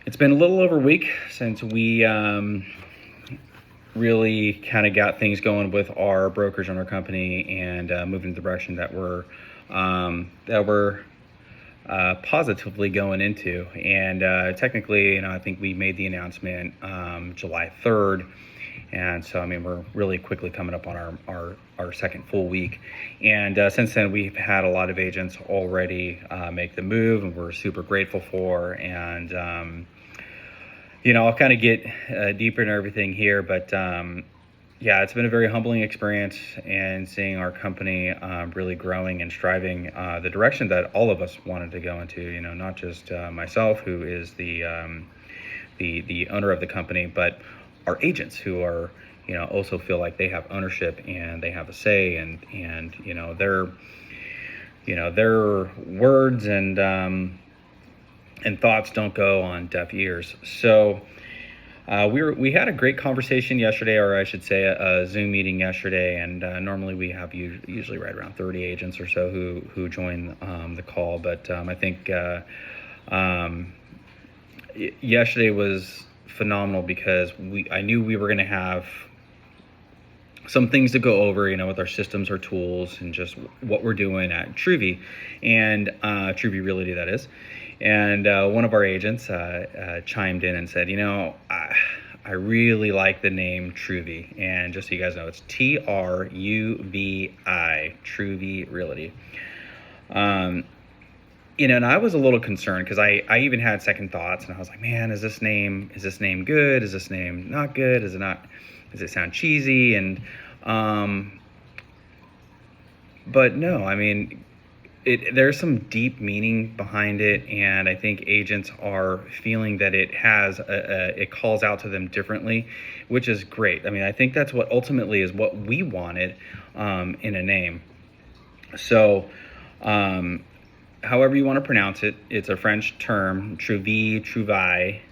It's been a little over a week since we really kind of got things going with our brokerage on our company and moved in the direction that we're positively going into. And technically, I think we made the announcement July 3rd. And so, we're really quickly coming up on our second full week. And since then, we've had a lot of agents already make the move, and we're super grateful for. And, I'll kind of get deeper into everything here. But, it's been a very humbling experience, and seeing our company really growing and striving the direction that all of us wanted to go into, not just myself, who is the owner of the company, but our agents who are, also feel like they have ownership and they have a say, and their words and thoughts don't go on deaf ears. So we had a great conversation yesterday, or I should say a Zoom meeting yesterday, and normally we have usually right around 30 agents or so who join the call, but I think yesterday was phenomenal because I knew we were going to have some things to go over, with our systems, our tools, and just what we're doing at Truvi and Truvi Realty, that is. And one of our agents chimed in and said, I really like the name Truvi. And just so you guys know, it's Truvi, Truvi Realty. And I was a little concerned because I even had second thoughts, and I was like, man, is this name good? Is this name not good? Is it not? Does it sound cheesy? And but no, there's some deep meaning behind it, and I think agents are feeling that it has it calls out to them differently, which is great. I think that's what ultimately is what we wanted in a name. So however you want to pronounce it, it's a French term, Truvi.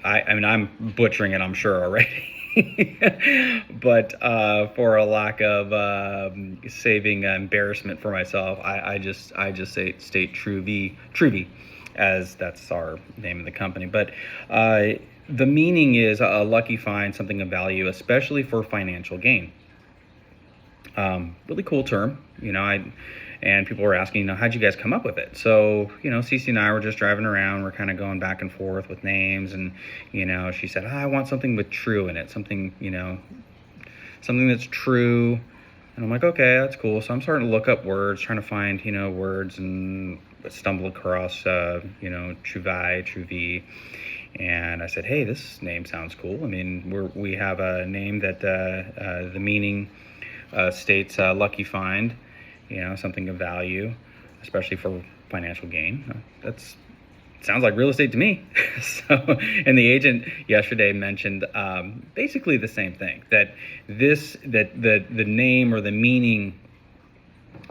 I'm butchering it, I'm sure already. But for a lack of saving embarrassment for myself, I just state Truvi, as that's our name of the company. But the meaning is a lucky find, something of value, especially for financial gain. Really cool term, and people were asking, how'd you guys come up with it? So, Cece and I were just driving around. We're kind of going back and forth with names. And, she said, I want something with true in it. Something that's true. And I'm like, okay, that's cool. So I'm starting to look up words, trying to find, words, and stumble across, Truvi. And I said, hey, this name sounds cool. We have a name that the meaning states lucky find. Something of value, especially for financial gain. That sounds like real estate to me. So, and the agent yesterday mentioned basically the same thing, that the name or the meaning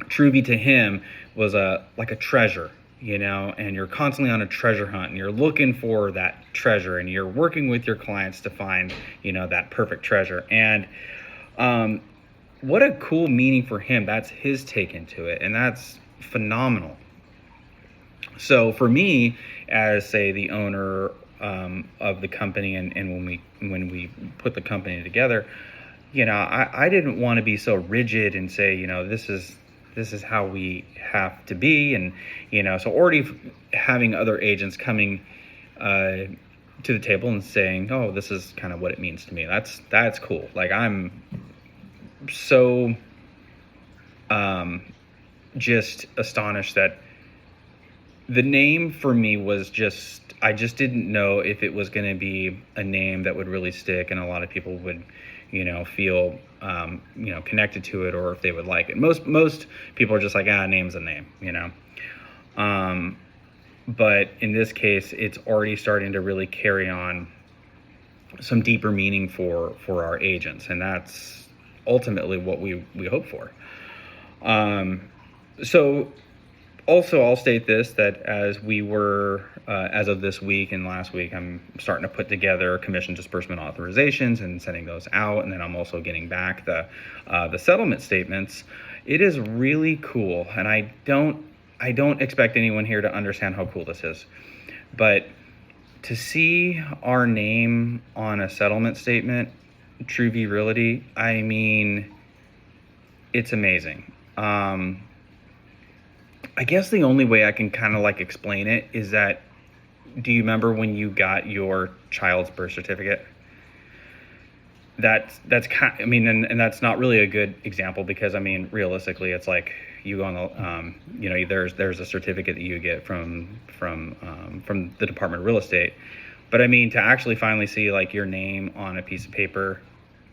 Truvi to him was like a treasure, and you're constantly on a treasure hunt, and you're looking for that treasure, and you're working with your clients to find, that perfect treasure. And what a cool meaning for him. That's his take into it, and that's phenomenal. So for me, as say the owner of the company, and when we put the company together, I didn't want to be so rigid and say, this is how we have to be, and so already having other agents coming to the table and saying, oh, this is kind of what it means to me. That's cool. Like, I'm so just astonished that the name for me was I just didn't know if it was going to be a name that would really stick and a lot of people would feel connected to it, or if they would like it. Most people are just like, name's a name, but in this case it's already starting to really carry on some deeper meaning for our agents, and that's ultimately what we hope for. So also, I'll state this, that as we were, as of this week and last week, I'm starting to put together commission disbursement authorizations and sending those out. And then I'm also getting back the settlement statements. It is really cool. And I don't expect anyone here to understand how cool this is. But to see our name on a settlement statement, Truvi Realty, I mean, it's amazing. I guess the only way I can kind of like explain it is that, do you remember when you got your child's birth certificate? That's kind, I mean, and that's not really a good example, because I mean, realistically, it's like you go on the there's a certificate that you get from the Department of Real Estate, but I mean, to actually finally see like your name on a piece of paper,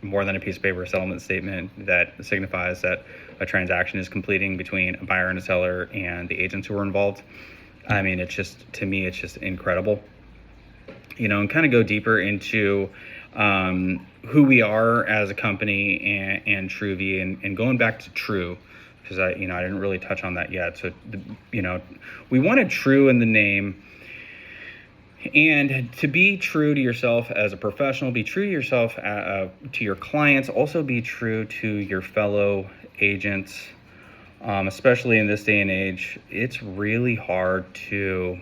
more than a piece of paper, a settlement statement that signifies that a transaction is completing between a buyer and a seller and the agents who are involved. I mean, it's just, to me, it's just incredible. And kind of go deeper into who we are as a company and Truvi, and going back to True, because I didn't really touch on that yet. So, we wanted True in the name, and to be true to yourself as a professional, be true to yourself, to your clients, also be true to your fellow agents, especially in this day and age. It's really hard to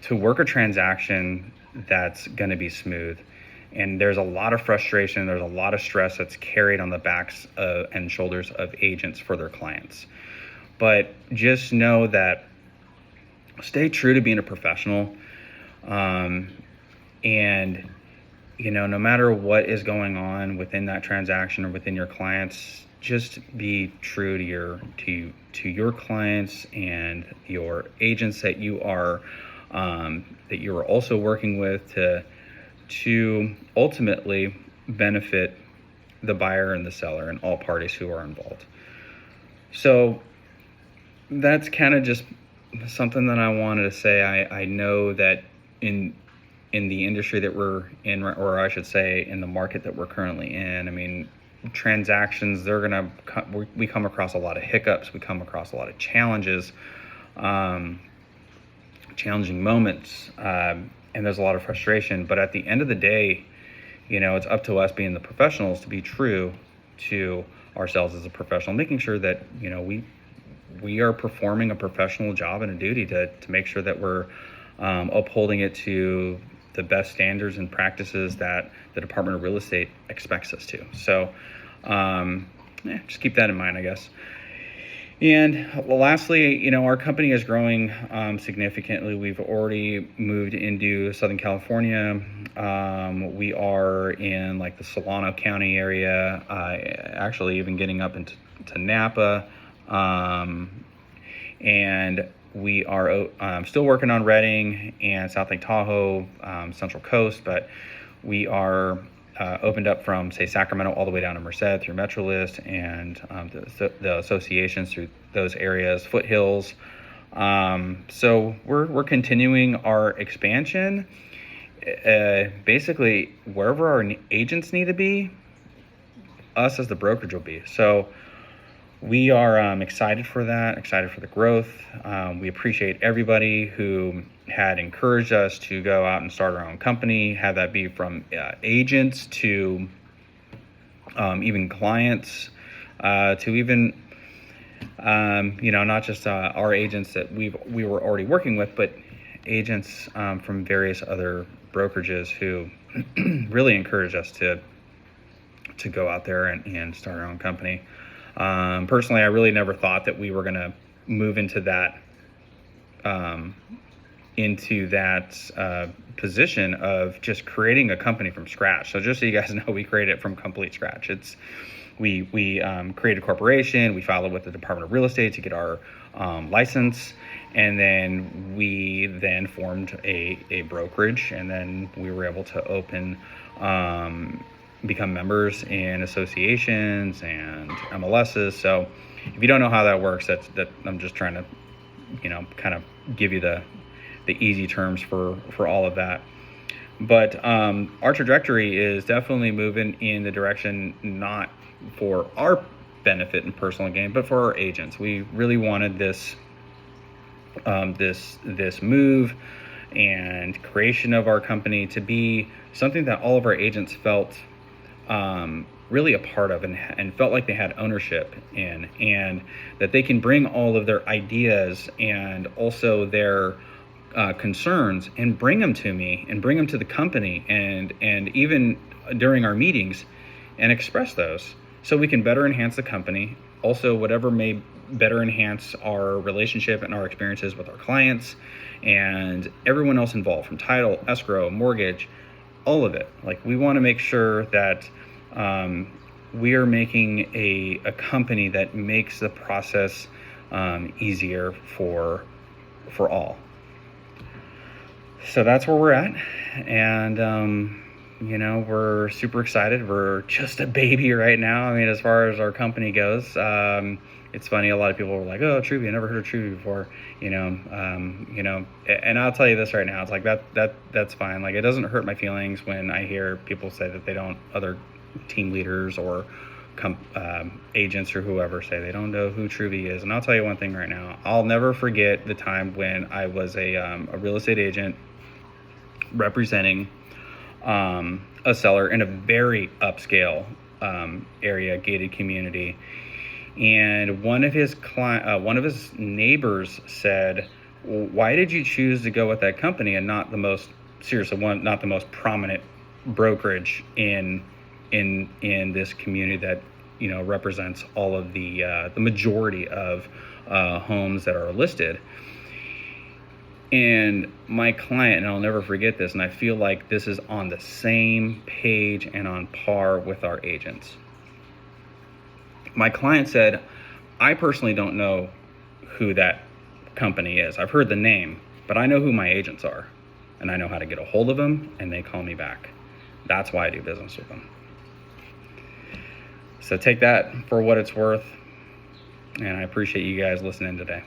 work a transaction that's going to be smooth. And there's a lot of frustration, there's a lot of stress that's carried on the backs and shoulders of agents for their clients. But just know that, stay true to being a professional. And, no matter what is going on within that transaction or within your clients, just be true to your clients and your agents that you are also working with, to ultimately benefit the buyer and the seller and all parties who are involved. So that's kind of just something that I wanted to say. I know that in the industry that we're in, or I should say in the market that we're currently in, I mean, transactions, we come across a lot of hiccups, we come across a lot of challenges, challenging moments, and there's a lot of frustration. But at the end of the day, it's up to us, being the professionals, to be true to ourselves as a professional, making sure that we are performing a professional job and a duty to make sure that we're upholding it to the best standards and practices that the Department of Real Estate expects us to. So just keep that in mind, I guess. And lastly, our company is growing significantly. We've already moved into Southern California. We are in like the Solano County area, actually even getting up into Napa. And we are still working on Redding and South Lake Tahoe, Central Coast, but we are opened up from, say, Sacramento all the way down to Merced through Metrolist and the associations through those areas, foothills. So we're continuing our expansion. Basically, wherever our agents need to be, us as the brokerage will be. So we are excited for that, excited for the growth. We appreciate everybody who had encouraged us to go out and start our own company, have that be from agents to even clients, to even, not just our agents that we were already working with, but agents from various other brokerages who really encouraged us to go out there and start our own company. Personally, I really never thought that we were going to move into that position of just creating a company from scratch. So just so you guys know, we created it from complete scratch. We created a corporation, we filed it with the Department of Real Estate to get our license, and then we formed a brokerage, and then we were able to become members in associations and MLSs. So if you don't know how that works, that I'm just trying to, kind of give you the easy terms for all of that. But our trajectory is definitely moving in the direction, not for our benefit and personal gain, but for our agents. We really wanted this move and creation of our company to be something that all of our agents felt really a part of and felt like they had ownership in, and that they can bring all of their ideas and also their concerns and bring them to me and bring them to the company, and even during our meetings, and express those so we can better enhance the company. Also, whatever may better enhance our relationship and our experiences with our clients and everyone else involved, from title, escrow, mortgage, all of it. Like, we want to make sure that we are making a company that makes the process easier for all. So that's where we're at, and we're super excited. We're just a baby right now. I mean, as far as our company goes, it's funny. A lot of people were like, "Oh, Truvi, I never heard of Truvi before," And I'll tell you this right now: it's like that's fine. Like, it doesn't hurt my feelings when I hear people say that they don't, other team leaders or agents or whoever, say they don't know who Truvi is. And I'll tell you one thing right now: I'll never forget the time when I was a real estate agent representing a seller in a very upscale area, gated community, and one of his neighbors said, "Why did you choose to go with that company and not the most not the most prominent brokerage in this community that represents all of the majority of homes that are listed?" And my client, and I'll never forget this, and I feel like this is on the same page and on par with our agents. My client said, "I personally don't know who that company is. I've heard the name, but I know who my agents are, and I know how to get a hold of them, and they call me back. That's why I do business with them." So take that for what it's worth, and I appreciate you guys listening today.